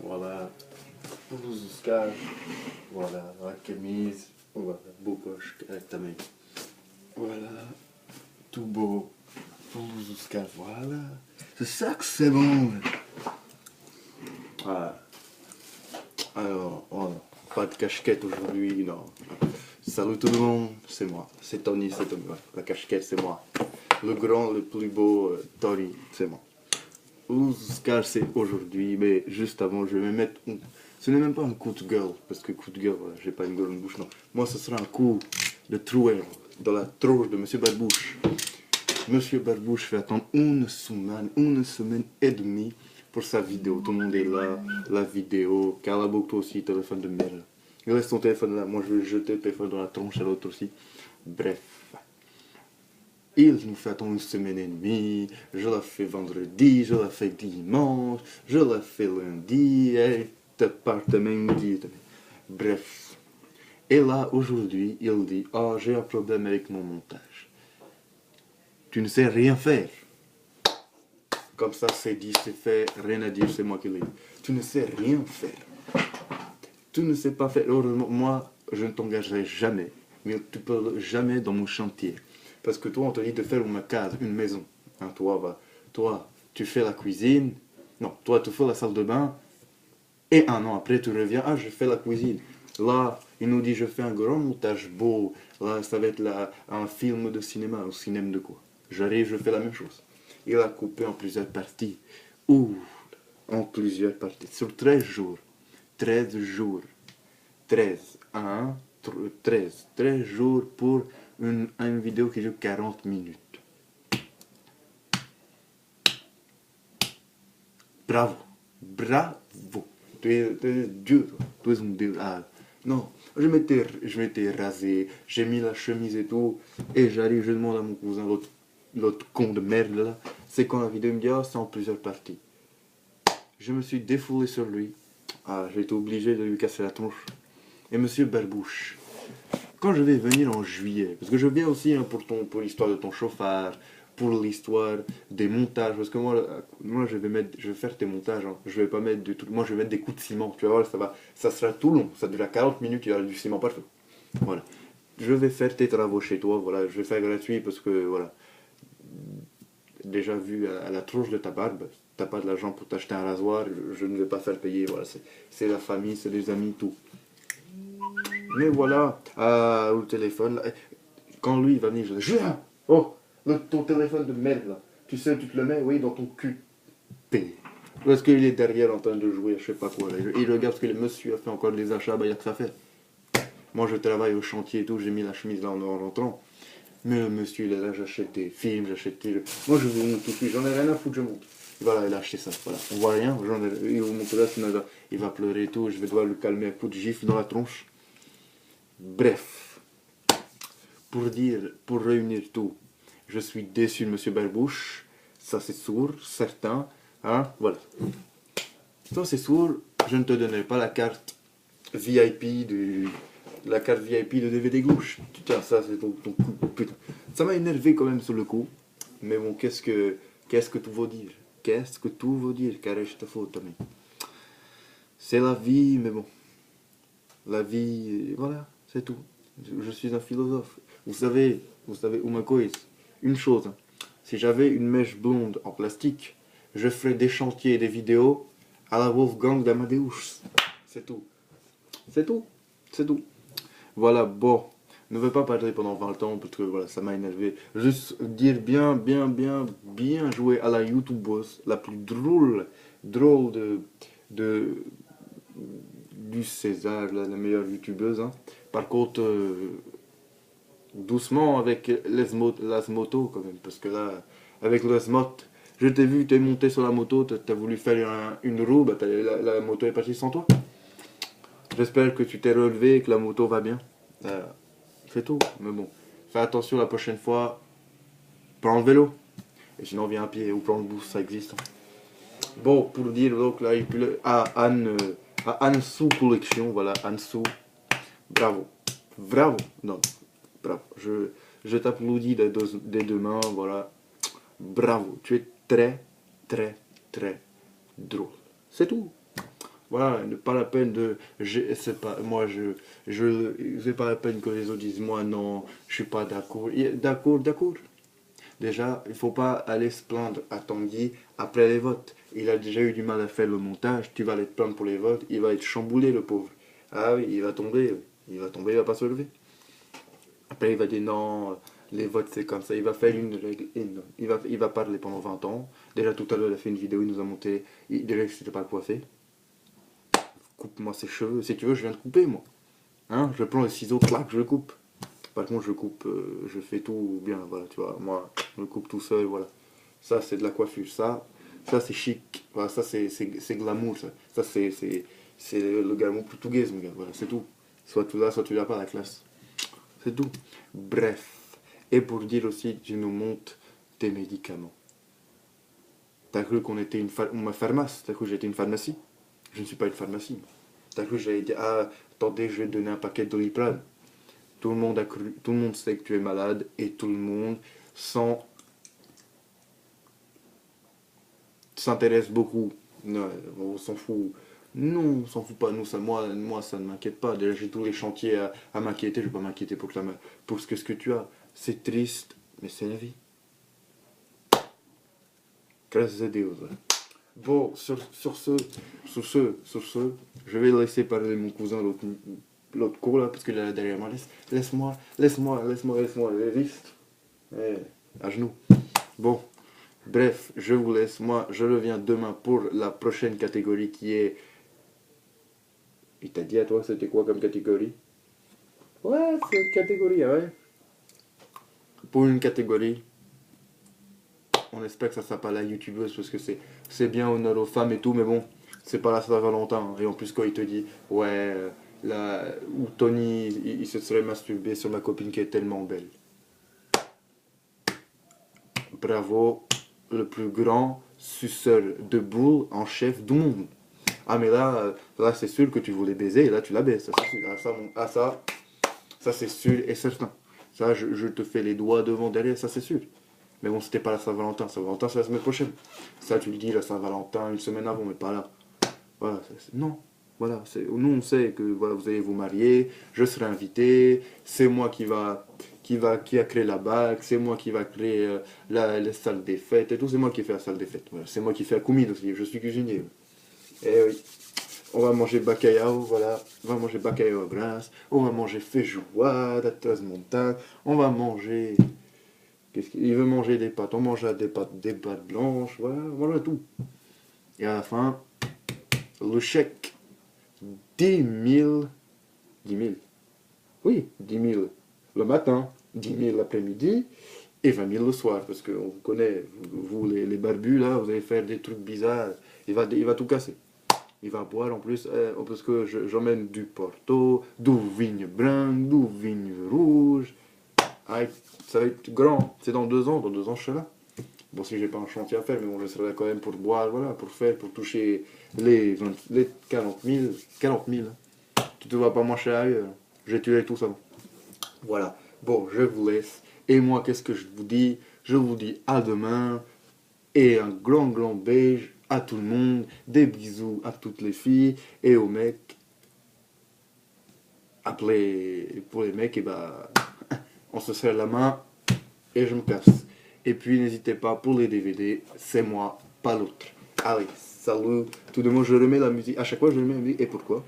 Voilà, blouse Oscar, voilà, la chemise, voilà, beau poche avec ta main. Voilà, tout beau, blouse Oscar, voilà. C'est ça que c'est bon. Voilà. Alors, voilà, pas de casquette aujourd'hui, non. Salut tout le monde, c'est moi, c'est Tony, c'est Tony. La casquette, c'est moi. Le grand, le plus beau, Tony, c'est moi. Oscar, c'est aujourd'hui, mais juste avant, je vais me mettre. Ce n'est même pas un coup de gueule, parce que coup de gueule, voilà, j'ai pas une gueule, une bouche, non. Moi, ce sera un coup de trouelle dans la tronche de Monsieur Barbouche. Monsieur Barbouche fait attendre une semaine et demie pour sa vidéo. Tout le monde est là, la vidéo. Carla toi aussi, téléphone de merde. Il laisse ton téléphone là, moi je vais jeter le téléphone dans la tronche à l'autre aussi. Bref. Il nous fait attendre une semaine et demie, je la fais vendredi, je la fais dimanche, je la fais lundi, et t'as pas même dit. Bref. Et là, aujourd'hui, il dit, ah, j'ai un problème avec mon montage. Tu ne sais rien faire. Comme ça, c'est dit, c'est fait, rien à dire, c'est moi qui l'ai dit. Tu ne sais rien faire. Tu ne sais pas faire. Heureusement, moi, je ne t'engagerai jamais, mais tu peux jamais dans mon chantier. Parce que toi, on te dit de faire une case, une maison. Hein, toi, tu fais la cuisine. Non, toi, tu fais la salle de bain. Et un an après, tu reviens, ah, je fais la cuisine. Là, il nous dit, je fais un grand montage beau. Là, ça va être un film de cinéma, un cinéma de quoi. J'arrive, je fais la même chose. Il a coupé en plusieurs parties. Ouh, en plusieurs parties. Sur 13 jours. 13 jours. 13. 1, 13. 13 jours pour une vidéo qui dure 40 minutes. Bravo. Bravo. Tu es Dieu. Tu es un Dieu. Ah, non. Je m'étais rasé. J'ai mis la chemise et tout. Et j'arrive, je demande à mon cousin, l'autre con de merde là. C'est quand la vidéo me dit, ah, c'est en plusieurs parties. Je me suis défoulé sur lui. Ah, j'ai été obligé de lui casser la tronche. Et Monsieur Barbouche, quand je vais venir en juillet, parce que je viens aussi hein, pour l'histoire de ton chauffard, pour l'histoire des montages, parce que moi je vais faire tes montages, hein. Je vais pas mettre du tout, moi je vais mettre des coups de ciment, tu vas voir, ça sera tout long, ça durera 40 minutes, il y aura du ciment partout. Voilà. Je vais faire tes travaux chez toi, voilà, je vais faire gratuit parce que, voilà, déjà vu à la tronche de ta barbe, t'as pas de l'argent pour t'acheter un rasoir, je ne vais pas faire payer, voilà, c'est la famille, c'est les amis, tout. Mais voilà, au téléphone, là, quand lui il va venir, je dis, Julien, oh, ton téléphone de merde là, tu sais, tu te le mets, oui, dans ton cul. Parce qu'il est derrière en train de jouer, je sais pas quoi. Là. Il regarde parce que le monsieur a fait encore des achats, bah il y a que ça fait. Moi je travaille au chantier et tout, j'ai mis la chemise là en rentrant. Mais le monsieur il est là, j'achète des films, j'achète des... Moi je vous montre tout de suite, j'en ai rien à foutre, je monte. Voilà, il a acheté ça, voilà. On voit rien, il vous montre là, sinon il va pleurer et tout, je vais devoir le calmer un coup de gifle dans la tronche. Bref, pour réunir tout, je suis déçu de Monsieur Barbouche, ça c'est sûr, certain, hein, voilà. Ça c'est sûr, je ne te donnerai pas la carte VIP de DVD gauche. Tiens, ça c'est ton coup, putain. Ça m'a énervé quand même sur le coup, mais bon, qu'est-ce que tout veut dire? Qu'est-ce que tout veut dire, Qu'est-ce que faut, Tommy? C'est la vie, mais bon, la vie, voilà. C'est tout. Je suis un philosophe. Vous savez, Umakois, une chose. Hein. Si j'avais une mèche blonde en plastique, je ferais des chantiers et des vidéos à la Wolfgang d'Amadeus. C'est tout. C'est tout. C'est tout. Voilà, bon. Ne veux pas parler pendant 20 ans parce que voilà, ça m'a énervé. Juste dire bien joué à la YouTubeuse, la plus drôle de du César, la meilleure youtubeuse. Hein. Par contre, doucement avec les motos quand même, parce que là, avec les motos, je t'ai vu, t'es monté sur la moto, t'as voulu faire une roue, bah la moto est partie sans toi. J'espère que tu t'es relevé et que la moto va bien. C'est tout, mais bon, fais attention la prochaine fois, prends le vélo, et sinon viens à pied ou prends le bus, ça existe. Hein. Bon, pour dire donc là, à Ansu Collection, voilà, Ansu, bravo, non, bravo, je t'applaudis des deux mains, voilà, bravo, tu es très drôle. C'est tout. Voilà, pas la peine de. C'est pas, moi, c'est pas la peine que les autres disent, moi, non, je suis pas d'accord. D'accord, d'accord. Déjà, il faut pas aller se plaindre à Tanguy après les votes. Il a déjà eu du mal à faire le montage, tu vas aller te plaindre pour les votes, il va être chamboulé, le pauvre. Ah oui, il va tomber, il va pas se lever. Après, il va dire non, les votes c'est comme ça. Il va faire une règle énorme. Il va parler pendant 20 ans. Déjà tout à l'heure, il a fait une vidéo, il nous a monté. Déjà, je n'étais pas coiffé. Coupe-moi ses cheveux. Si tu veux, je viens de couper, moi. Hein, je prends le ciseau, clac, je le coupe. Par contre, je coupe, je fais tout bien, voilà, tu vois. Moi, je le coupe tout seul, voilà. Ça, c'est de la coiffure. Ça c'est chic. Voilà, ça, c'est glamour, ça. Ça, c'est le glamour portugais, mon gars. Voilà, c'est tout. Soit tu l'as pas, la classe. C'est tout. Bref. Et pour dire aussi, tu nous montes tes médicaments. T'as cru qu'on était une pharmacie? T'as cru que j'étais une pharmacie? Je ne suis pas une pharmacie. T'as cru que j'allais dire, ah, attendez, je vais te donner un paquet de Doliprane. Tout le monde a cru, tout le monde sait que tu es malade et tout le monde s'intéresse beaucoup. Non, on s'en fout. Non, on s'en fout pas. Nous, ça, moi, ça ne m'inquiète pas. Déjà, j'ai tous les chantiers à m'inquiéter. Je vais pas m'inquiéter pour ce que tu as. C'est triste, mais c'est la vie. Grâce à Dieu. Bon, sur ce, je vais laisser parler mon cousin l'autre cours là, parce qu'il est là derrière moi. Laisse-moi, résiste. Eh, à genoux. Bon, bref, je vous laisse. Moi, je reviens demain pour la prochaine catégorie qui est. Il t'a dit à toi, c'était quoi comme catégorie? Ouais, c'est une catégorie, ouais. Pour une catégorie, on espère que ça sera pas la youtubeuse parce que c'est bien honneur aux femmes et tout, mais bon, c'est pas la Saint-Valentin. Et en plus, quand il te dit, ouais, ou Tony, il se serait masturbé sur ma copine qui est tellement belle. Bravo, le plus grand suceur de boule en chef du monde. Ah, mais là c'est sûr que tu voulais baiser et là tu la baises. Ça, c'est sûr. Ça c'est sûr et certain. Ça, je te fais les doigts devant, derrière, ça c'est sûr. Mais bon, c'était pas la Saint-Valentin. Saint-Valentin, c'est la semaine prochaine. Ça, tu le dis, la Saint-Valentin, une semaine avant, mais pas là. Voilà, non. Voilà, nous on sait que voilà, vous allez vous marier, je serai invité, c'est moi qui a créé la bague, c'est moi qui va créer la salle des fêtes et tout, c'est moi qui fais la salle des fêtes. Voilà, c'est moi qui fais la comida aussi, je suis cuisinier. Et oui, on va manger bacalhau, voilà, on va manger bacalhau à Grasse, on va manger feijoada, transmontane, on va manger. Qu'est-ce qu'il veut manger des pâtes, on mangera des pâtes blanches, voilà tout. Et à la fin, le chèque. 10 000. 10 000. Oui, 10 000 le matin, 10 000 l'après-midi et 20 000 le soir. Parce qu'on vous connaît, vous les barbus, là, vous allez faire des trucs bizarres. Il va tout casser. Il va boire en plus, parce que j'emmène du Porto, du vigne brun, du vigne rouge. Ah, ça va être grand. C'est dans 2 ans. Dans 2 ans, je serai là. Bon, si j'ai pas un chantier à faire, mais bon, je serai là quand même pour boire, voilà, pour toucher les 40 000. 40 000. Tu te vois pas moins cher ailleurs. J'ai tué tout ça. Voilà. Bon, je vous laisse. Et moi, qu'est-ce que je vous dis? Je vous dis à demain. Et un grand beige à tout le monde. Des bisous à toutes les filles. Et aux mecs. Appelez pour les mecs, et bah, on se serre la main. Et je me casse. Et puis n'hésitez pas pour les DVD, c'est moi, pas l'autre. Allez, salut. Tout de même, je remets la musique. À chaque fois, je remets la musique. Et pourquoi?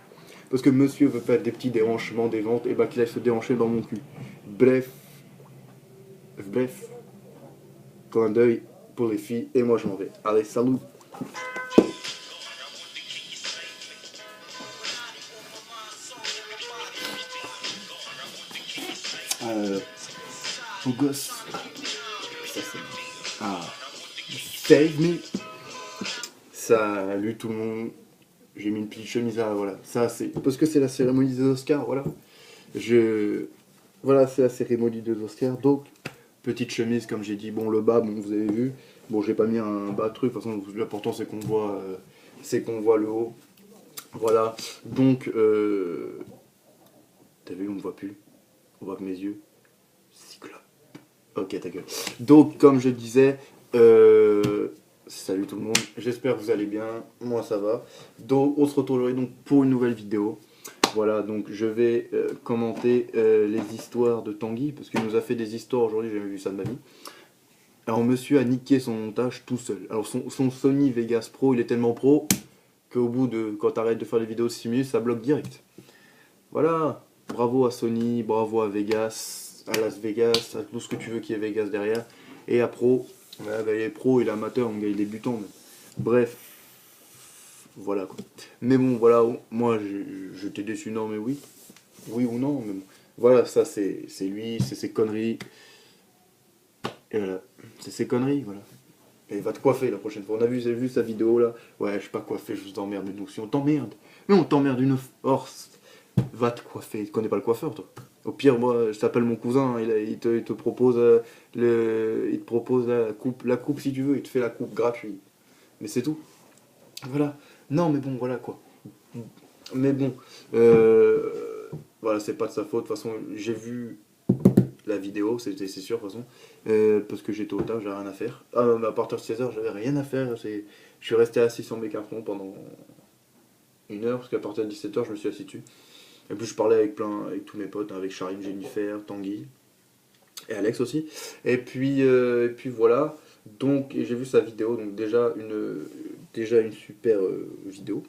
Parce que monsieur veut faire des petits déhanchements des ventes, et bah qu'il aille se déhancher dans mon cul. Bref, clin d'œil pour les filles, et moi je m'en vais. Allez, salut. Au gosse. Ça c'est. Ah. Save me. Salut tout le monde. J'ai mis une petite chemise là, voilà. Ça c'est. Parce que c'est la cérémonie des Oscars, voilà. Voilà, c'est la cérémonie des Oscars. Donc, petite chemise, comme j'ai dit. Bon, le bas, bon, vous avez vu. Bon, j'ai pas mis un bas truc. De toute façon, l'important c'est qu'on voit le haut. Voilà. Donc, t'as vu, on me voit plus. On voit que mes yeux. Cyclope. Ok, ta gueule. Donc, comme je disais, Salut tout le monde, j'espère que vous allez bien, moi ça va. Donc on se retrouve aujourd'hui donc pour une nouvelle vidéo. Voilà, donc je vais commenter les histoires de Tanguy, parce qu'il nous a fait des histoires aujourd'hui, j'ai jamais vu ça de ma vie. Alors monsieur a niqué son montage tout seul. Alors son Sony Vegas Pro, il est tellement pro qu'au bout de, quand t'arrêtes de faire des vidéos de 6 minutes, ça bloque direct. Voilà, bravo à Sony, bravo à Vegas, à Las Vegas, à tout ce que tu veux qui est Vegas derrière. Et à Pro, ouais, bah, il est pro, il est amateur, mon gars, il est débutant. Mais... Bref, voilà quoi. Mais bon, voilà, moi je t'ai déçu, non mais oui. Oui ou non, mais bon. Voilà, ça c'est lui, c'est ses conneries. Et voilà, c'est ses conneries, voilà. Et va te coiffer la prochaine fois. On a vu sa vidéo là. Ouais, je sais pas coiffer, je t'emmerde. Mais nous, si on t'emmerde. Mais on t'emmerde une force. Va te coiffer. Tu connais pas le coiffeur, toi. Au pire, moi, je t'appelle mon cousin. Il te propose il te propose la coupe si tu veux. Il te fait la coupe gratuite. Mais c'est tout. Voilà. Non, mais bon, voilà quoi. Mais bon, voilà, c'est pas de sa faute. De toute façon, j'ai vu la vidéo, c'est sûr de toute façon, parce que j'étais au taf, j'avais rien à faire. À partir de 16h, j'avais rien à faire. Je suis resté assis sur mes cartons pendant 1 heure, parce qu'à partir de 17h, je me suis assis dessus. Et puis je parlais avec tous mes potes, hein, avec Charine, Jennifer, Tanguy et Alex aussi. Et puis voilà. Donc j'ai vu sa vidéo, donc déjà une super vidéo.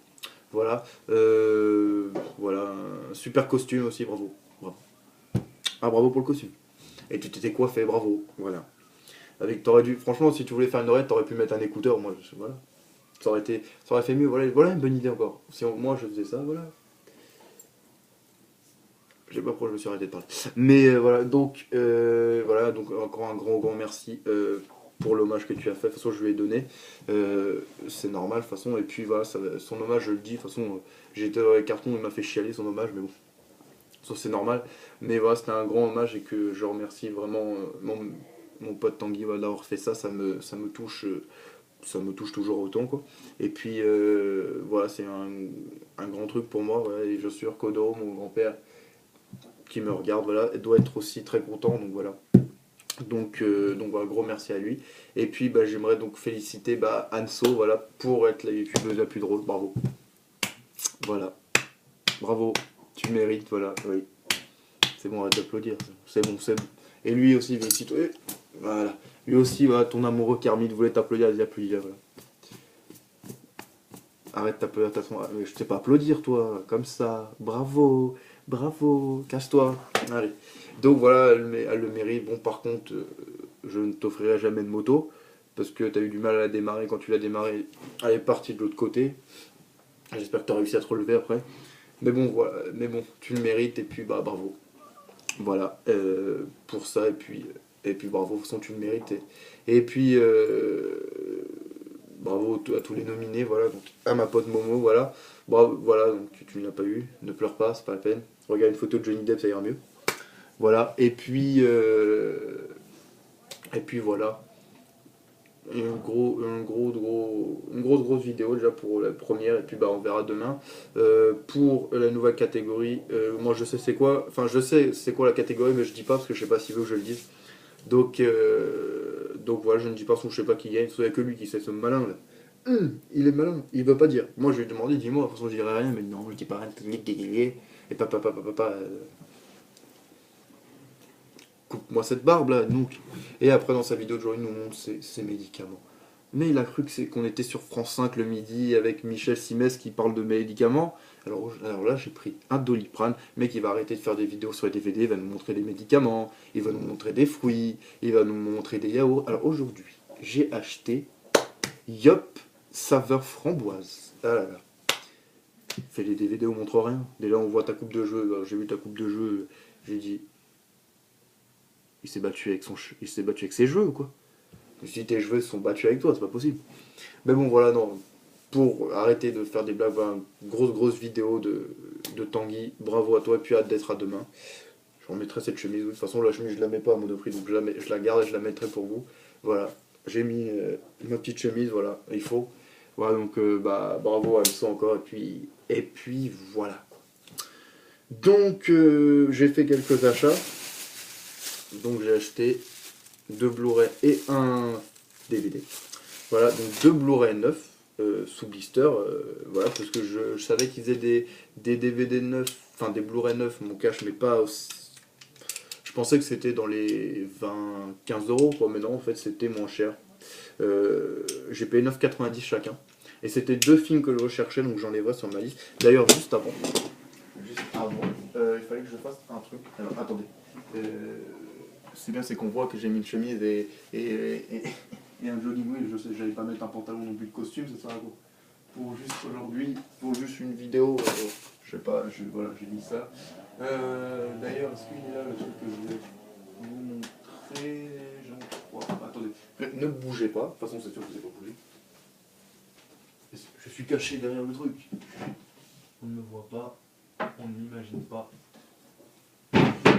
Voilà, voilà, un super costume aussi, bravo. Bravo. Ah bravo pour le costume. Et tu t'étais coiffé, bravo. Voilà. T'aurais dû, franchement, si tu voulais faire une oreille, t'aurais pu mettre un écouteur. Moi, voilà. Ça aurait fait mieux. Voilà une bonne idée encore. Si moi je faisais ça, voilà. Je sais pas pourquoi je me suis arrêté de parler. Mais voilà, donc encore un grand merci pour l'hommage que tu as fait. De toute façon, je lui ai donné. C'est normal, de toute façon. Et puis voilà, son hommage, je le dis. De toute façon, j'étais dans les cartons, il m'a fait chialer son hommage, mais bon. Ça, c'est normal. Mais voilà, c'était un grand hommage et que je remercie vraiment mon pote Tanguy d'avoir fait ça. Ça me touche. Ça me touche toujours autant quoi. Et puis voilà, c'est un grand truc pour moi, voilà, et je suis sûr qu'Odo, mon grand-père qui me regarde, voilà, doit être aussi très content, donc voilà. Donc voilà, gros merci à lui. Et puis bah, j'aimerais donc féliciter Anso, voilà, pour être la youtubeuse la plus drôle, bravo. Voilà, bravo, tu mérites, voilà, oui. C'est bon, arrête d'applaudir, c'est bon, c'est bon. Et lui aussi, félicite, voilà. Lui aussi, voilà, ton amoureux Kermit voulait t'applaudir, il applaudit, voilà. Arrête d'applaudir, je sais pas applaudir toi, comme ça, bravo, bravo, casse-toi, allez. Donc voilà, elle le mérite. Bon, par contre, je ne t'offrirai jamais de moto, parce que tu as eu du mal à la démarrer. Quand tu l'as démarrée, elle est partie de l'autre côté. J'espère que tu as réussi à te relever après. Mais bon, voilà, mais bon, tu le mérites, et puis bah bravo. Voilà, pour ça, et puis bravo, de toute façon tu le mérites. Et puis bravo à tous les nominés, voilà, donc à ma pote Momo, voilà. Bravo, voilà, donc tu ne l'as pas eu, ne pleure pas, c'est pas la peine. Regarde une photo de Johnny Depp, ça ira mieux. Voilà, et puis voilà. Une grosse vidéo déjà pour la première, et puis bah on verra demain. Pour la nouvelle catégorie, moi je sais c'est quoi, enfin je sais c'est quoi la catégorie, mais je dis pas parce que je sais pas s'il veut que je le dise. Donc voilà, je ne dis pas, parce que je sais pas qui gagne, il n'y a que lui qui sait, ce malin là. Il est malin, il veut pas dire. Moi je lui ai demandé, dis-moi, de toute façon je dirais rien, mais non, je dis pas rien, et papa, coupe-moi cette barbe là, donc. Et après dans sa vidéo de jour, il nous montre ses médicaments. Mais il a cru qu'on était sur France 5 le midi avec Michel Simès qui parle de médicaments. Alors là, j'ai pris un Doliprane. Le mec, il va arrêter de faire des vidéos sur les DVD, il va nous montrer des médicaments, il va nous montrer des fruits, il va nous montrer des yaourts. Alors aujourd'hui, j'ai acheté Yop saveur framboise. Ah là là. Fais les DVD, on montre rien. Déjà, on voit ta coupe de jeu. Alors, j'ai vu ta coupe de jeu, j'ai dit, il s'est battu avec ses jeux ou quoi? Je me suis dit, tes cheveux se sont battus avec toi, c'est pas possible. Mais bon, voilà, non. Pour arrêter de faire des blagues, voilà, grosse vidéo de Tanguy. Bravo à toi, et puis hâte d'être à demain. Je remettrai cette chemise. De toute façon, la chemise, je la mets pas à Monoprix, donc je la garde et je la mettrai pour vous. Voilà. J'ai mis ma petite chemise, voilà, il faut. Voilà, donc bravo à Anso encore, et puis voilà. Donc, j'ai fait quelques achats. Donc, j'ai acheté 2 Blu-ray et un DVD. Voilà, donc 2 Blu-ray neufs sous blister, voilà, parce que je savais qu'ils faisaient des DVD neufs, enfin des Blu-ray neufs, mon cache, mais pas aussi. Je pensais que c'était dans les 20-15 euros, quoi, mais non, en fait, c'était moins cher. J'ai payé 9,90 chacun. Et c'était 2 films que je recherchais, donc j'en ai vois sur ma liste. D'ailleurs, juste avant, il fallait que je fasse un truc. Alors, attendez. C'est bien, c'est qu'on voit que j'ai mis une chemise et un jogging. Oui, je sais, j'allais pas mettre un pantalon non plus de costume, ça sert à quoi. Pour juste aujourd'hui, pour juste une vidéo, je sais pas, voilà, j'ai mis ça. D'ailleurs, est-ce qu'il est là le truc que je voulais vous montrer? J'en crois. Attendez, ne bougez pas, de toute façon c'est sûr que c'est pas bougé. Je suis caché derrière le truc. On ne me voit pas, on ne m'imagine pas.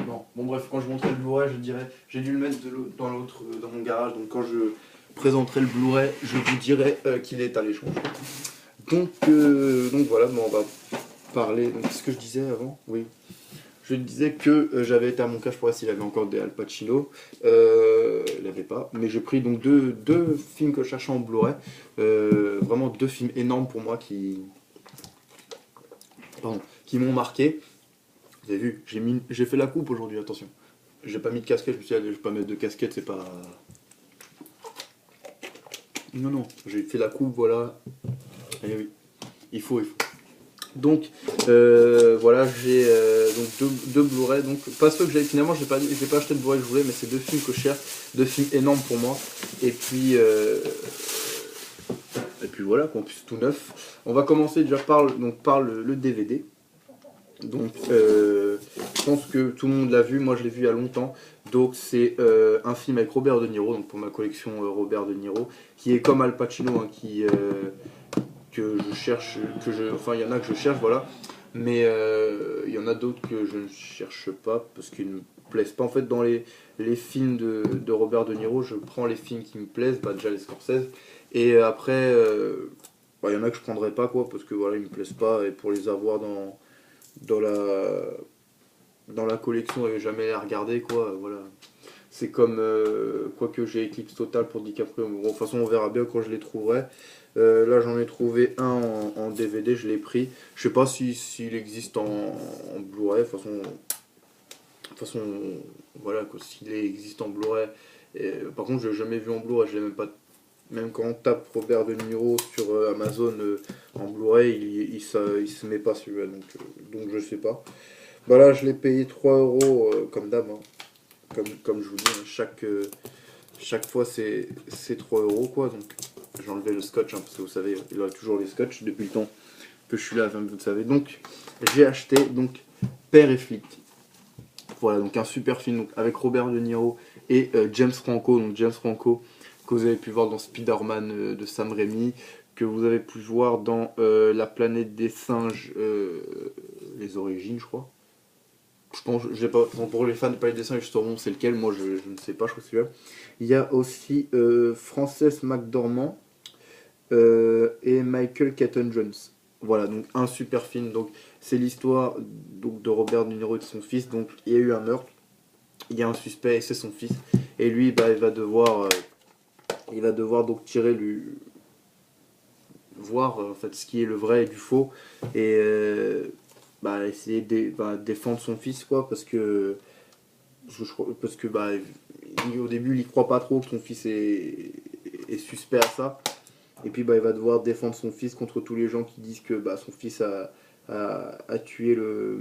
Non, bon bref, quand je montrerai le Blu-ray, je dirais, j'ai dû le mettre dans l'autre, dans mon garage, donc quand je présenterai le Blu-ray, je vous dirai qu'il est à l'échange. Donc voilà, bon, on va parler. Donc, qu'est-ce que je disais avant? Oui. Je disais que j'avais été à mon cache pour voir s'il avait encore des Al Pacino. Il n'avait pas. Mais j'ai pris donc deux films que je cherchais en Blu-ray. Vraiment 2 films énormes pour moi qui m'ont marqué. Vous avez vu, j'ai fait la coupe aujourd'hui, attention. J'ai pas mis de casquette, je me suis dit, allez, je vais pas mettre de casquette, c'est pas. Non, j'ai fait la coupe, voilà. Et oui, il faut. Donc voilà, j'ai donc deux Blu-ray, donc pas ceux que j'avais finalement, j'ai pas acheté le Blu-ray que je voulais, mais c'est 2 films que je cherche, 2 films énormes pour moi. Et puis voilà, qu'en plus tout neuf. On va commencer déjà par le DVD. Donc je pense que tout le monde l'a vu, moi je l'ai vu il y a longtemps. Donc c'est un film avec Robert De Niro, donc pour ma collection Robert De Niro, qui est comme Al Pacino, hein, que je cherche, enfin il y en a que je cherche, voilà, mais il y en a d'autres que je ne cherche pas parce qu'ils ne me plaisent pas. En fait, dans les films de Robert De Niro, je prends les films qui me plaisent, bah, déjà les Scorsese, et après, il y en a que je prendrai pas, quoi, parce que voilà, ils me plaisent pas, et pour les avoir dans la collection et jamais les regarder, quoi, voilà. C'est comme, quoique j'ai Eclipse Total pour DiCaprio, bon, de toute façon on verra bien quand je les trouverai. Là j'en ai trouvé un en DVD, je l'ai pris. Je sais pas s'il existe en Blu-ray, de toute façon voilà, s'il existe en Blu-ray. Par contre je l'ai jamais vu en Blu-ray, je l'ai même pas. Même quand on tape Robert De Niro sur Amazon en Blu-ray, il se met pas celui-là, donc je sais pas. Bah là je l'ai payé 3 euros comme d'hab, hein. Comme je vous dis, hein, chaque fois c'est 3 euros, quoi. Donc j'ai enlevé le scotch, hein, parce que vous savez, il y a toujours les scotch depuis le temps que je suis là, vous le savez. Donc j'ai acheté donc Père et Flic. Voilà, donc un super film donc, avec Robert De Niro et James Franco. Donc James Franco que vous avez pu voir dans Spider-Man de Sam Raimi, que vous avez pu voir dans La planète des singes, les origines, je crois. Je pense, j'ai pas, pour les fans de Palais des Singes, ils sauront c'est lequel, moi je ne sais pas, je crois que c'est celui-là. Il y a aussi Frances McDormand et Michael Keaton Jones. Voilà, donc un super film. Donc c'est l'histoire donc, de Robert De Niro et de son fils. Donc il y a eu un meurtre, il y a un suspect et c'est son fils. Et lui, bah, il va devoir donc voir en fait ce qui est le vrai et du faux. Et essayer de défendre son fils, quoi, parce que au début il y croit pas trop que son fils est suspect à ça, et puis il va devoir défendre son fils contre tous les gens qui disent que son fils a tué le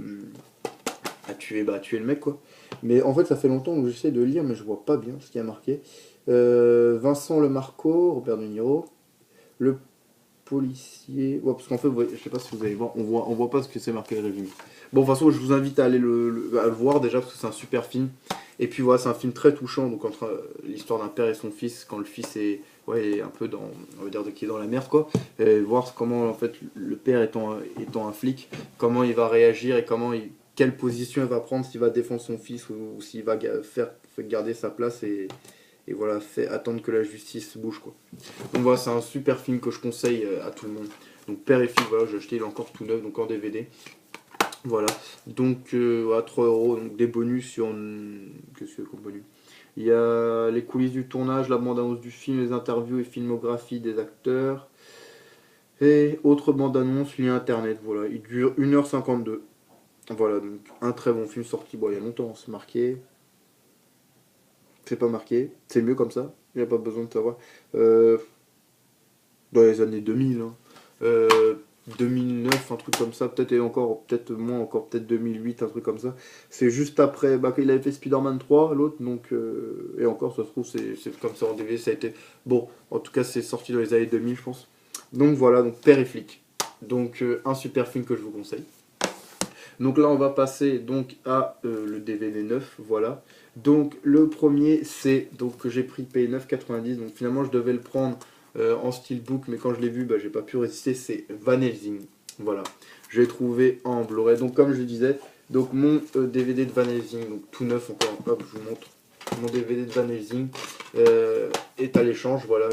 mec, quoi. Mais en fait ça fait longtemps que j'essaie de lire mais je vois pas bien ce qui a marqué. Vincent Lemarco, Robert De Niro, le policier. Ouais, parce qu'en fait, je sais pas si vous allez voir, on voit pas ce que c'est marqué le résumé. Bon, de toute façon, je vous invite à aller à le voir déjà parce que c'est un super film. Et puis voilà, c'est un film très touchant. Donc entre l'histoire d'un père et son fils, quand le fils est un peu on va dire qui est dans la merde, quoi. Et voir comment en fait le père étant un flic, comment il va réagir et quelle position il va prendre, s'il va défendre son fils ou s'il va faire garder sa place et voilà, fait attendre que la justice bouge, quoi. Donc voilà, c'est un super film que je conseille à tout le monde. Donc Père et Fils, voilà, j'ai acheté, il est encore tout neuf, donc en DVD. Voilà, donc à 3 euros, donc des bonus sur. Qu'est-ce que comme bonus? Il y a les coulisses du tournage, la bande-annonce du film, les interviews et filmographie des acteurs. Et autre bande-annonce, lien internet, voilà, il dure 1h52. Voilà, donc un très bon film sorti, bon, il y a longtemps, c'est marqué. C'est pas marqué, c'est mieux comme ça, il n'y a pas besoin de savoir. Euh, Dans les années 2000, hein. Euh, 2009, un truc comme ça, peut-être et encore, peut-être moins, encore peut-être 2008, un truc comme ça. C'est juste après, bah, qu'il avait fait Spider-Man 3, l'autre, donc, et encore, ça se trouve, c'est comme ça en DVD, ça a été, bon, en tout cas, c'est sorti dans les années 2000, je pense. Donc voilà, donc Père et Flic. Donc un super film que je vous conseille. Donc là, on va passer donc à le DVD neuf, voilà. Donc le premier, c'est donc que j'ai pris payé 9,90. Donc finalement, je devais le prendre en steelbook, mais quand je l'ai vu, bah, j'ai pas pu résister. C'est Van Helsing, voilà. Je l'ai trouvé en Blu-ray. Donc comme je le disais, donc mon DVD de Van Helsing, donc tout neuf encore. Hop, je vous montre. Mon DVD de Van Helsing est à l'échange, voilà.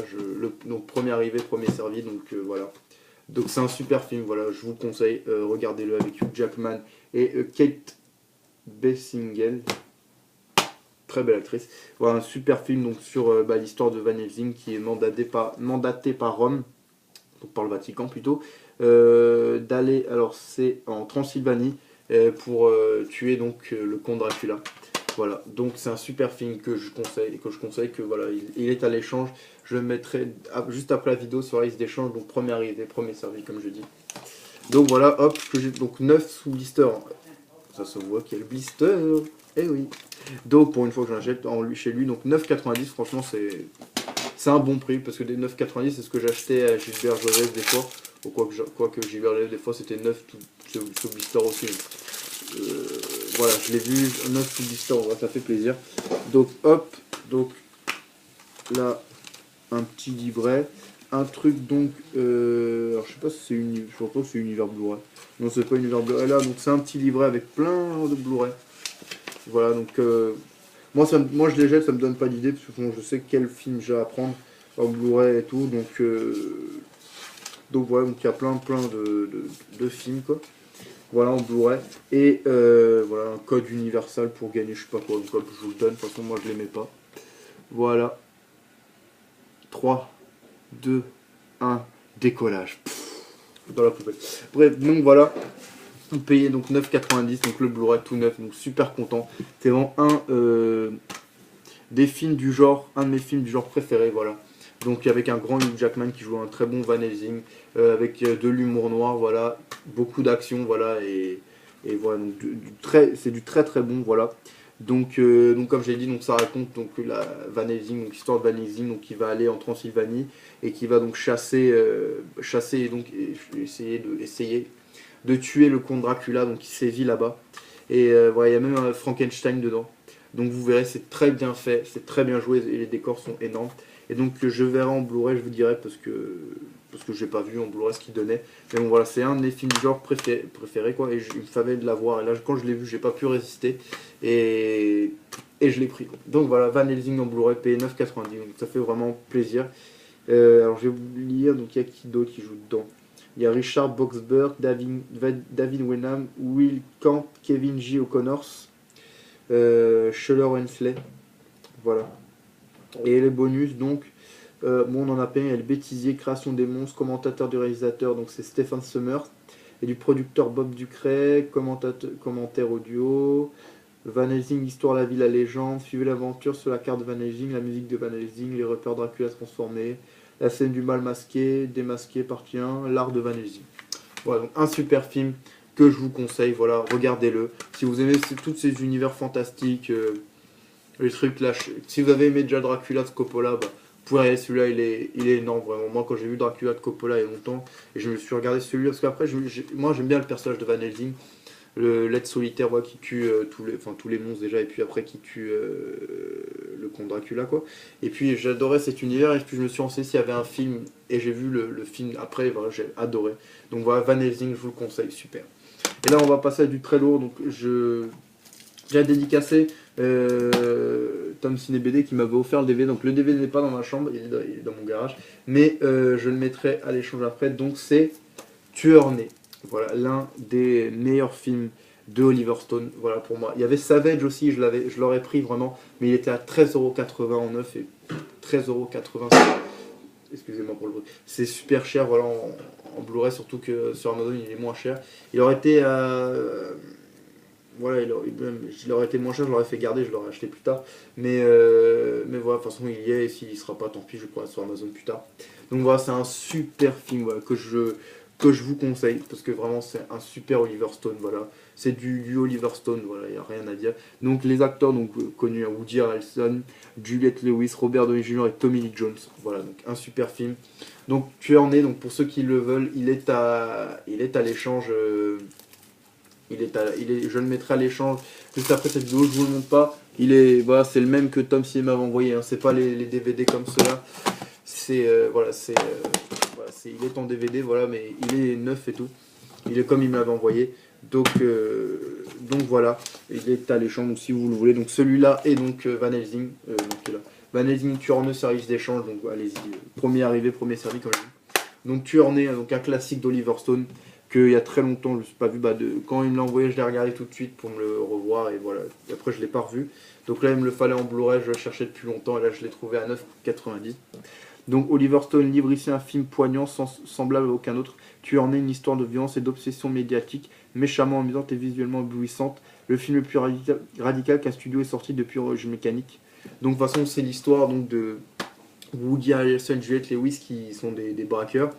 Donc premier arrivé, premier servi, donc voilà. Donc c'est un super film, voilà, je vous le conseille, regardez-le avec Hugh Jackman et Kate Beckinsale, très belle actrice. Voilà, un super film donc sur l'histoire de Van Helsing qui est mandaté par Rome, donc par le Vatican plutôt, d'aller, alors c'est en Transylvanie, pour tuer donc le comte Dracula. Voilà, donc c'est un super film que je conseille et que je conseille que voilà, il est à l'échange. Je le mettrai juste après la vidéo sur la liste d'échange, donc premier arrivé, premier servi comme je dis. Donc voilà, hop, que j'ai donc 9 sous blister. Ça se voit qu'il y a le blister. Eh oui. Donc pour une fois que j'achète chez lui, donc 9,90, franchement c'est un bon prix parce que des 9,90 c'est ce que j'achetais à Gilbert Joseph des fois. Ou quoique Gilbert Joseph des fois c'était 9 sous blister aussi. Voilà, je l'ai vu, 9 sous blister, ça fait plaisir. Donc hop, donc là un petit livret. Un truc donc, alors je sais pas si c'est je pense pas que c'est Univers Blu-ray. Non, c'est pas Univers Blu-ray. Là, donc c'est un petit livret avec plein de Blu-ray. Voilà, donc moi je les jette, ça me donne pas d'idée parce que bon, je sais quel film j'ai à prendre en Blu-ray et tout. Donc voilà, donc il y a plein de films quoi. Voilà en Blu-ray et voilà un code universal pour gagner je sais pas quoi. Donc hop, je vous le donne. De toute façon moi je les mets pas. Voilà, 3 2 1 décollage. Dans la poubelle. Bref, donc voilà. Vous payez donc 9,90, donc le Blu-ray tout neuf, donc super content. C'est vraiment des films du genre, un de mes films du genre préféré, voilà. Donc avec un grand Hugh Jackman qui joue un très bon Van Helsing, avec de l'humour noir, voilà, beaucoup d'action, voilà, et voilà, donc c'est du très très bon, voilà. Donc comme j'ai dit, donc ça raconte donc la Van Helsing, donc l'histoire de Van Helsing, donc qui va aller en Transylvanie et qui va donc chasser et donc essayer de tuer le comte Dracula, donc qui sévit là-bas. Et voilà, il y a même un Frankenstein dedans. Donc vous verrez, c'est très bien fait, c'est très bien joué et les décors sont énormes. Et donc je verrai en Blu-ray, je vous dirai parce que j'ai pas vu en Blu-ray ce qu'il donnait. Mais bon voilà, c'est un de mes films genre préférés quoi. Et il me fallait de l'avoir. Et là quand je l'ai vu, j'ai pas pu résister et je l'ai pris. Donc voilà, Van Helsing en Blu-ray payé 9,90. Donc ça fait vraiment plaisir. Alors je vais vous lire. Donc il y a qui d'autre qui joue dedans? Il y a Richard Boxberg, David Wenham, Will Camp, Kevin J. O'Connors, Shuler Wensley. Voilà. Et les bonus, donc, bon, on en a payé, il y a le bêtisier, création des monstres, commentateur du réalisateur, donc c'est Stephen Summers, et du producteur Bob Ducret, commentaire audio, Van Helsing, histoire, la vie, la légende, suivez l'aventure sur la carte de Van Helsing, la musique de Van Helsing, les repères Dracula transformés, la scène du mal masqué, démasqué, partie 1, l'art de Van Helsing. Voilà, donc un super film que je vous conseille, voilà, regardez-le. Si vous aimez tous ces univers fantastiques, les trucs là, si vous avez aimé déjà Dracula de Coppola, bah, vous pouvez regarder celui-là, il est énorme vraiment. Moi quand j'ai vu Dracula de Coppola il y a longtemps, et je me suis regardé celui-là, parce qu'après, moi j'aime bien le personnage de Van Helsing, l'être solitaire voilà, qui tue tous les monstres déjà, et puis après qui tue le comte Dracula quoi. Et puis j'adorais cet univers, et puis je me suis renseigné s'il y avait un film, et j'ai vu le film après, voilà, j'ai adoré. Donc voilà, Van Helsing, je vous le conseille, super. Et là on va passer à du très lourd, donc j'ai dédicacé Tom Ciné BD qui m'avait offert le DVD. Donc le DVD n'est pas dans ma chambre, il est dans mon garage. Mais je le mettrai à l'échange après. Donc c'est Tueur Né. Voilà, l'un des meilleurs films de Oliver Stone, voilà pour moi. Il y avait Savage aussi, je l'aurais pris vraiment, mais il était à 13,80€ en neuf et 13,80€. Excusez-moi pour le bruit. C'est super cher, voilà, en Blu-ray, surtout que sur Amazon il est moins cher. Il aurait été voilà, il aurait été moins cher, je l'aurais fait garder, je l'aurais acheté plus tard. Mais voilà, de toute façon il y est, et s'il sera pas, tant pis, je le prendrai sur Amazon plus tard. Donc voilà, c'est un super film voilà, que je vous conseille, parce que vraiment c'est un super Oliver Stone, voilà. C'est du Oliver Stone, voilà, il n'y a rien à dire. Donc les acteurs donc, connus, Woody Harrelson, Juliette Lewis, Robert Downey Jr. et Tommy Lee Jones. Voilà, donc un super film. Donc Tueur Né, donc pour ceux qui le veulent, il est à l'échange. Je le mettrai à l'échange juste après cette vidéo, je vous le montre pas. Voilà, c'est le même que Tom C m'avait envoyé, hein. C'est pas les DVD comme cela. Voilà, il est en DVD, voilà, mais il est neuf et tout. Il est comme il m'avait envoyé. Donc voilà, il est à l'échange, donc si vous le voulez. Donc celui-là est donc Van Helsing. Van Helsing, Tueur Né, service d'échange, donc allez-y. Premier arrivé, premier servi, comme je dis. Donc Tueur Né, donc un classique d'Oliver Stone, qu'il y a très longtemps, je ne me suis pas vu. Quand il me l'a envoyé, je l'ai regardé tout de suite pour me le revoir, et voilà. Et après, je ne l'ai pas revu. Donc là, il me le fallait en Blu-ray, je le cherchais depuis longtemps, et là, je l'ai trouvé à 9,90. Donc Oliver Stone livre ici un film poignant, semblable à aucun autre. Tueur Né, une histoire de violence et d'obsession médiatique, méchamment amusante et visuellement éblouissante. Le film le plus radical qu'un studio ait sorti depuis Origine Mécanique. Donc de toute façon, c'est l'histoire donc de Woody Harrelson et Juliette Lewis qui sont des braqueurs,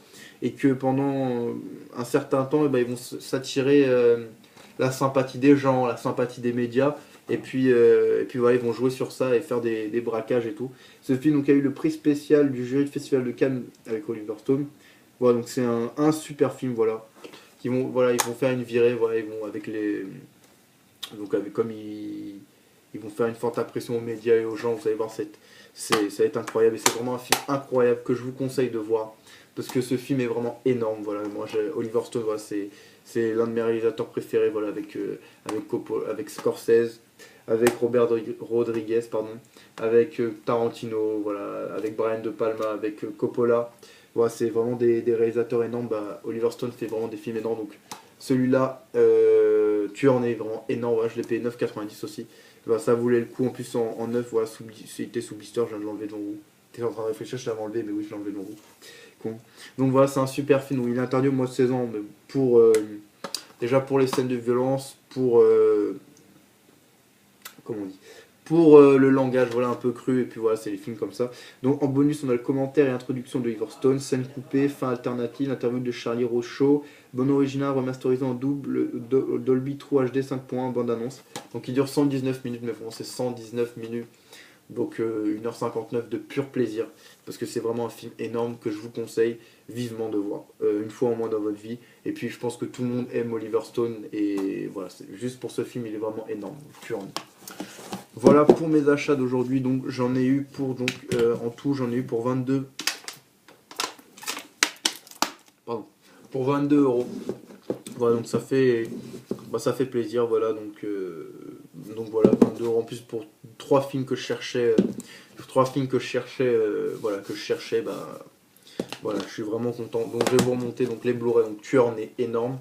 et que pendant un certain temps, ils vont s'attirer la sympathie des gens, la sympathie des médias, et puis voilà, ils vont jouer sur ça et faire des braquages et tout. Ce film donc, a eu le prix spécial du jury du Festival de Cannes avec Oliver Stone. Voilà, donc c'est un super film, voilà. Ils vont faire une virée, voilà, ils vont avec les... Donc comme ils vont faire une forte impression aux médias et aux gens, vous allez voir, ça va être incroyable, et c'est vraiment un film incroyable que je vous conseille de voir, parce que ce film est vraiment énorme, voilà. Moi, Oliver Stone, voilà, c'est l'un de mes réalisateurs préférés, voilà, avec Scorsese, avec Robert Rodriguez, pardon, avec Tarantino, voilà, avec Brian De Palma, avec Coppola. Voilà, c'est vraiment des réalisateurs énormes. Oliver Stone fait vraiment des films énormes, donc celui-là, Tueur Né est vraiment énorme, voilà, je l'ai payé 9,90 aussi. Voilà, ça valait le coup, en plus en neuf, voilà, c'était sous blister, je viens de l'enlever devant vous. J'étais en train de réfléchir, je l'avais enlevé, mais oui, je l'ai enlevé devant vous. Con. Donc voilà, c'est un super film, où il est interdit au moins de 16 ans, mais déjà pour les scènes de violence, comment on dit, pour le langage, voilà, un peu cru, et puis voilà, c'est les films comme ça. Donc en bonus, on a le commentaire et introduction de Oliver Stone, scène coupée, fin alternative, interview de Charlie Rochaud, bon original remasterisé en double Dolby True HD 5.1, bande annonce. Donc il dure 119 minutes, mais vraiment c'est 119 minutes. Donc 1h59 de pur plaisir, parce que c'est vraiment un film énorme que je vous conseille vivement de voir, une fois au moins dans votre vie. Et puis je pense que tout le monde aime Oliver Stone, et voilà, juste pour ce film, il est vraiment énorme. Voilà pour mes achats d'aujourd'hui. Donc j'en ai eu pour en tout j'en ai eu pour 22. Pardon. Pour 22€. Voilà, donc ça fait plaisir, voilà, donc voilà, 22€ en plus pour trois films que je cherchais, voilà, voilà, je suis vraiment content. Donc je vais vous remonter donc les Blu-ray, donc Tueur Né, énorme,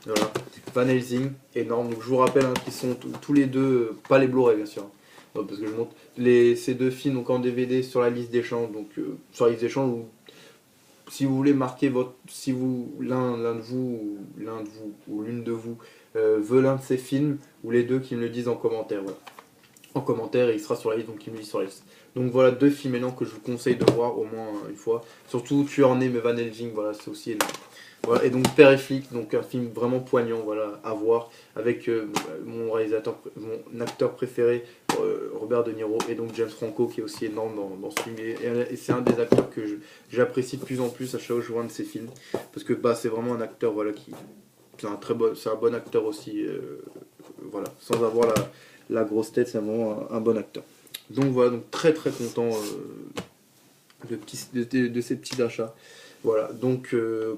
voilà, Van Helsing, énorme. Donc je vous rappelle hein, qu'ils sont tous les deux, pas les Blu-ray bien sûr, non, parce que je monte ces deux films donc en DVD sur la liste d'échange, donc sur la liste d'échange, si vous voulez marquer si l'un de vous ou l'une de vous veut l'un de ces films, ou les deux, qui me le disent en commentaire, voilà. En commentaire, et il sera sur la liste, donc il me dit sur la liste. Donc voilà, deux films énormes que je vous conseille de voir au moins une fois. Surtout Tueur Né, mais Van Helsing, voilà, c'est aussi énorme. Voilà, et donc Père et Flic, donc un film vraiment poignant, voilà, à voir, avec mon acteur préféré, Robert De Niro, et donc James Franco, qui est aussi énorme dans ce film, et c'est un des acteurs que j'apprécie de plus en plus à chaque fois que je vois un de ses films, parce que c'est vraiment un acteur, voilà, c'est un bon acteur aussi, voilà, sans avoir la grosse tête, c'est vraiment un bon acteur. Donc voilà, donc très très content de ces petits achats. Voilà, donc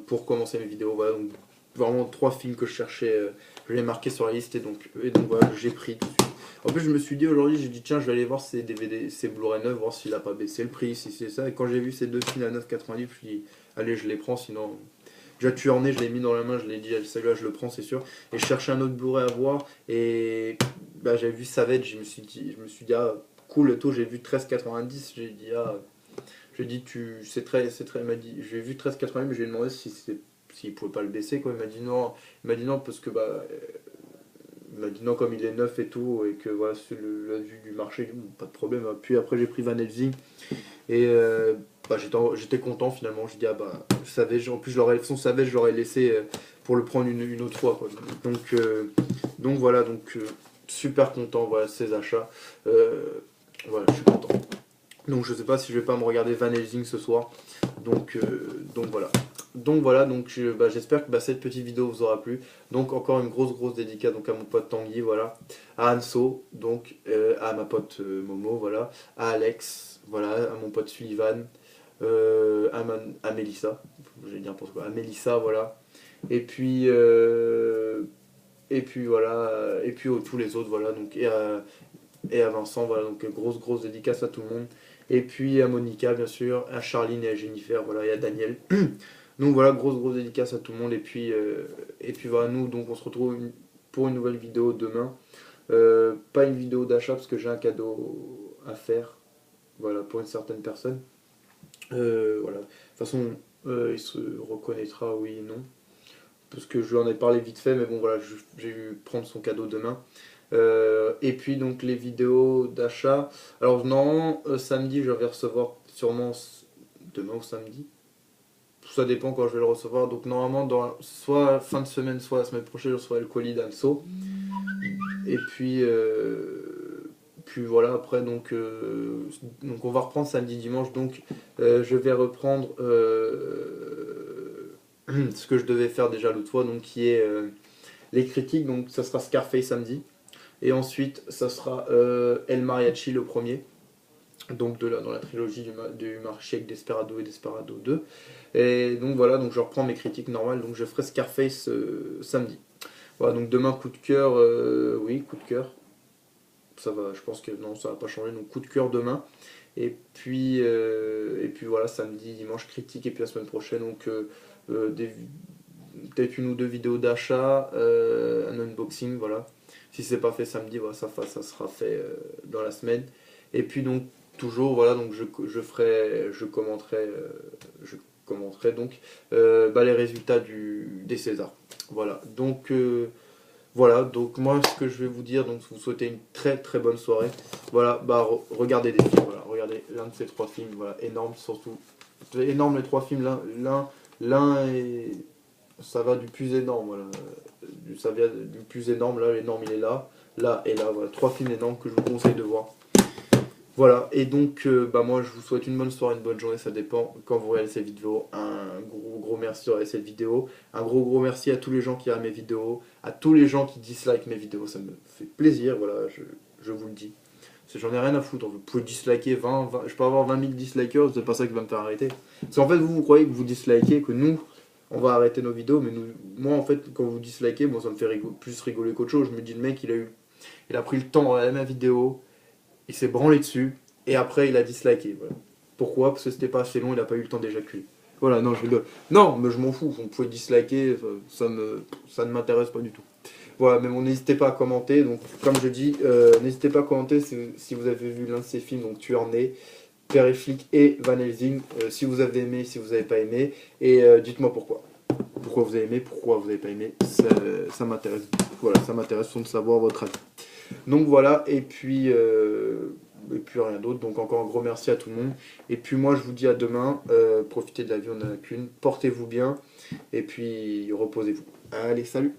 pour commencer mes vidéos, voilà, donc vraiment trois films que je cherchais, je l'ai marqué sur la liste, et donc voilà, j'ai pris tout de suite. En plus je me suis dit aujourd'hui, j'ai dit tiens, je vais aller voir ces DVD, ces Blu-ray 9, voir s'il a pas baissé le prix, si c'est ça, et quand j'ai vu ces deux films à 9,90, je me suis dit allez, je les prends, sinon déjà Tueur Né, je l'ai mis dans la main, je l'ai dit, celui-là je le prends c'est sûr. Et je cherchais un autre Blu-ray à voir, et bah, j'avais vu Savage, je me suis dit ah cool, le taux, j'ai vu 13,90, j'ai dit ah, j'ai dit c'est très, il m'a dit, j'ai vu 13,90, mais je lui ai demandé s'il pouvait pas le baisser quoi, il m'a dit non parce que bah il m'a dit non, comme il est neuf et tout, et que voilà, c'est la vue du marché, bon, pas de problème. Puis après, j'ai pris Van Helsing, et bah, j'étais content finalement. J'ai dit, ah bah, Savage, en plus, son Savage, je l'aurais laissé pour le prendre une autre fois. Quoi. Donc voilà, super content, voilà, ces achats. Voilà, je suis content. Donc je sais pas si je vais pas me regarder Van Helsing ce soir. Donc voilà. Bah, j'espère que bah, cette petite vidéo vous aura plu. Donc encore une grosse dédicace donc, à mon pote Tanguy, voilà, à Anso, donc à ma pote Momo, voilà, à Alex, voilà, à mon pote Sullivan, à Mélissa, j'allais dire n'importe quoi, à Mélissa, voilà, et puis voilà, et puis tous les autres, voilà, donc et à Vincent, voilà, donc grosse dédicace à tout le monde. Et puis à Monica, bien sûr, à Charline et à Jennifer, voilà, et à Daniel. Donc voilà, grosse dédicace à tout le monde. Et puis voilà, nous, donc on se retrouve pour une nouvelle vidéo demain. Pas une vidéo d'achat parce que j'ai un cadeau à faire, voilà, pour une certaine personne. Voilà. De toute façon, il se reconnaîtra, oui et non. Parce que je lui en ai parlé vite fait, mais bon, voilà, j'ai eu prendre son cadeau demain. Et puis donc les vidéos d'achat. Alors normalement samedi je vais recevoir sûrement demain ou samedi. Ça dépend quand je vais le recevoir. Donc normalement soit fin de semaine, soit la semaine prochaine, je recevrai le colis d'Anso. Et puis voilà, après donc on va reprendre samedi, dimanche. Donc je vais reprendre ce que je devais faire déjà l'autre fois, donc qui est les critiques. Donc ça sera Scarface samedi. Et ensuite, ça sera El Mariachi le premier, donc dans la trilogie du Marchek Desperado et Desperado 2. Et donc voilà, donc je reprends mes critiques normales, donc je ferai Scarface samedi. Voilà, donc demain coup de cœur, oui, coup de cœur. Ça va, je pense que non, ça va pas changer, donc coup de cœur demain. Et puis voilà, samedi, dimanche critique, et puis la semaine prochaine, donc peut-être une ou deux vidéos d'achat, un unboxing, voilà. Si c'est pas fait samedi, voilà, ça sera fait dans la semaine. Et puis donc toujours, voilà, donc je commenterai donc bah, les résultats des Césars. Voilà, donc moi ce que je vais vous dire, donc vous souhaitez une très bonne soirée. Voilà, bah regardez des films, voilà, regardez l'un de ces trois films, voilà, énorme surtout, énorme les trois films, l'un est, ça va du plus énorme, voilà. Ça vient du plus énorme, là l'énorme il est là et là, voilà, trois films énormes que je vous conseille de voir. Voilà, et donc bah moi je vous souhaite une bonne soirée, une bonne journée, ça dépend quand vous regardez cette vidéo. Un gros merci de regarder cette vidéo. Un gros merci à tous les gens qui regardent mes vidéos, à tous les gens qui dislikent mes vidéos, ça me fait plaisir, voilà, je vous le dis. J'en ai rien à foutre, vous pouvez disliker 20, je peux avoir 20 000 dislikers, c'est pas ça qui va me faire arrêter. Parce qu'en fait vous croyez que vous dislikez, que nous on va arrêter nos vidéos, mais moi en fait quand vous dislikez, moi ça me fait plus rigoler qu'autre chose. Je me dis le mec il a pris le temps de regarder ma vidéo, il s'est branlé dessus, et après il a disliké. Voilà. Pourquoi? Parce que c'était pas assez long, il a pas eu le temps d'éjaculer. Voilà, non je rigole. Non, mais je m'en fous, vous pouvez disliker, ça ne m'intéresse pas du tout. Voilà, mais bon, n'hésitez pas à commenter, donc comme je dis, n'hésitez pas à commenter si vous avez vu l'un de ces films, donc Tueur Né, Père et Flic et Van Helsing, si vous avez aimé, si vous n'avez pas aimé, et dites-moi pourquoi. Pourquoi vous avez aimé, pourquoi vous n'avez pas aimé, ça m'intéresse. Voilà, ça m'intéresse de savoir votre avis. Donc voilà, et puis rien d'autre, donc encore un gros merci à tout le monde. Et puis moi je vous dis à demain, profitez de la vie, on n'en a qu'une, portez-vous bien, et puis reposez-vous. Allez, salut!